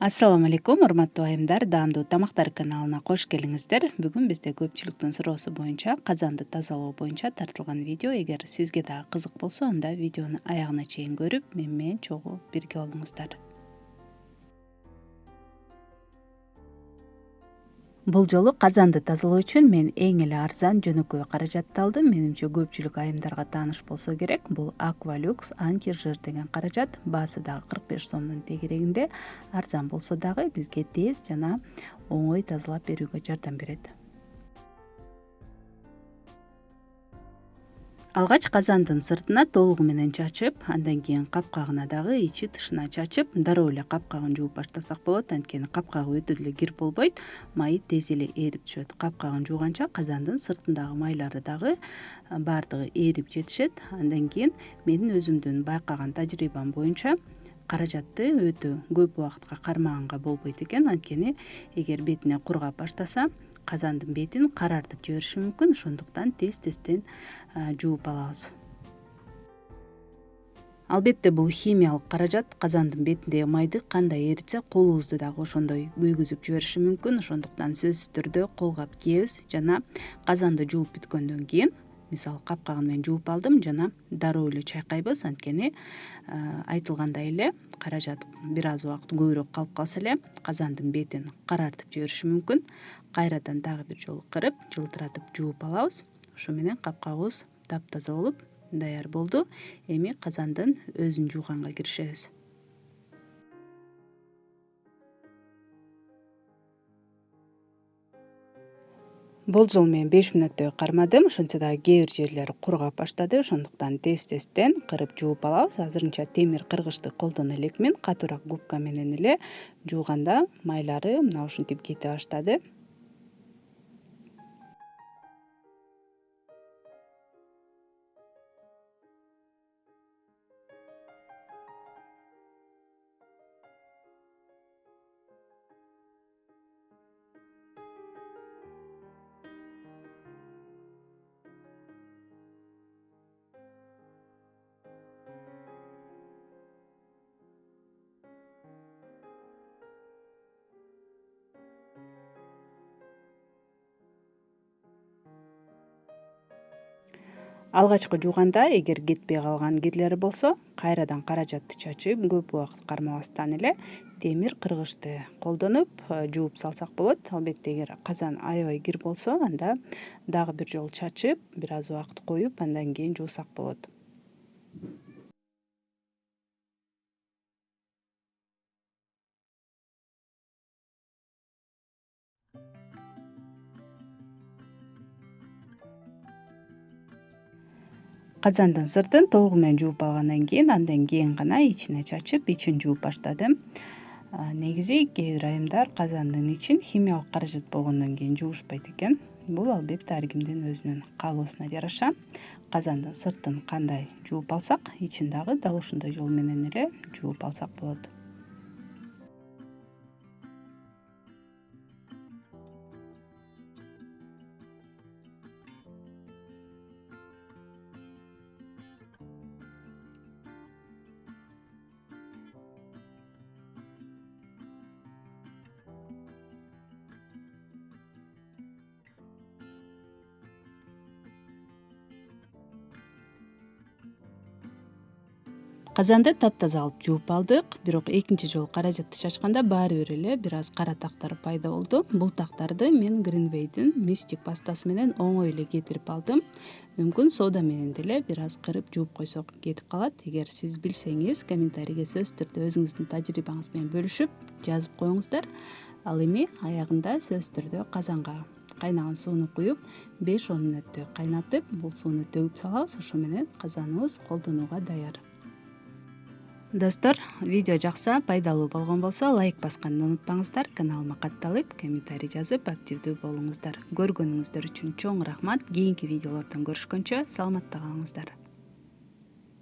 Ассаламу алейкум, урматтуу айымдар. Даамдуу Тамактар каналына кош келиңиздер. Бүгүн бизде көпчүлүктүн суроосу боюнча казанды тазалоо боюнча тартылган видео. Эгер сизге дагы кызык болсо, анда видеону аягына чейин көрүп, менен чогуу бирге болуңуздар. Бул жолу казанды тазалоо үчүн мен эң эле арзан жөнөкөй каражатты алдым. Менимче көпчүлүк айымдарга тааныш болсо керек. Бул Аквалюкс анти жир деген каражат. Баасы дагы 45 сомдун тегерегинде. Арзан болсо дагы бизге тез жана оңой тазалап берүүгө жардам берет. Алгач казандын сыртына толугу менен чачып, андан кийин капкагына дагы ичи тышына чачып, дароо эле капкагын жууп баштасак болот. Анткени капкагы өтө деле кир болбойт, майы тез эле ээрип түшөт. Капкагын жууганча казандын сыртындагы майлары дагы баардыгы ээрип жетишет. Андан кийин менин өзүмдүн байкаган тажрыйбам боюнча каражатты өтө көп убакытка кармаганга болбойт экен. Анткени эгер бетине кургап баштаса, казандын бетин карартып жибериши мүмкүн. Ошондуктан тез-тезден жууп алабыз. Албетте бул химиялык каражат казандын бетиндеги майды кандай эритсе, колубузду дагы ошондой күйгүзүп жибериши мүмкүн. Ошондуктан сөзсүз түрдө колгап кийебиз жана казанды жууп бүткөндөн кийин, мисалы капкагын мен жууп алдым жана дароо эле чайкайбыз. Анткени айтылгандай эле каражат бир аз убакыт көбүрөөк калып калса эле казандын бетин карартып жибериши мүмкүн. Кайрадан дагы бир жолу кырып, жылтыратып жууп алабыз. Ошо менен капкагыбыз таптаза болуп даяр болду. Эми казандын өзүн жууганга киришебиз. Болжол мен 5 мүнөттөй кармадым. Ошентсе дагы кээ бир жерлери кургап баштады. Ошондуктан тез-тезден кырып жууп алабыз. Азырынча темир кыргычты колдоно элекмин. Катуураак губка менен эле жууганда майлары мына ушинтип кете баштады. Алгачкы жууганда эгер кетпей калган кирлери болсо, кайрадан каражатты чачып, көп убакыт кармабастан эле темир кыргычты колдонуп жууп салсак болот. Албетте эгер казан аябай кир болсо, анда дагы бир жолу чачып, бир аз убакыт коюп, андан кийин жуусак болот. Казандын сыртын толугу менен жууп алгандан кийин, андан кийин гана ичине чачып, ичин жууп баштадым. Негизи кээ бир айымдар казандын ичин химиялык каражат болгондон кийин жуушпайт экен. Бул албетте ар кимдин өзүнүн каалоосуна жараша. Казандын сыртын кандай жууп алсак, ичин дагы дал ошондой жол менен эле жууп алсак болот. Казанды таптаза алып жууп алдык, бирок экинчи жолу каражатты чачканда баары бир эле бир аз кара тактар пайда болду. Бул тактарды мен Greenway'дин мистик пастасы менен оңой эле кетирип алдым. Мүмкүн сода менен деле бир аз кырып жууп койсок кетип калат. Эгер сиз билсеңиз, комментарийге сөзсүз түрдө өзүңүздүн тажрыйбаңыз менен бөлүшүп жазып коюңуздар. Ал эми аягында сөзсүз түрдө казанга кайнаган сууну куюп, 5-10 мүнөттөй кайнатып, бул сууну төгүп салабыз. Ошо менен казаныбыз колдонууга даяр. Достор, видео жакса, пайдалуу болгон болсо лайк басканды унутпаңыздар. Каналыма катталып, комментарий жазып, активдүү болуңуздар. Көргөнүңүздөр үчүн чоң рахмат. Кийинки видеолордон көрүшкөнчө саламатта калыңыздар.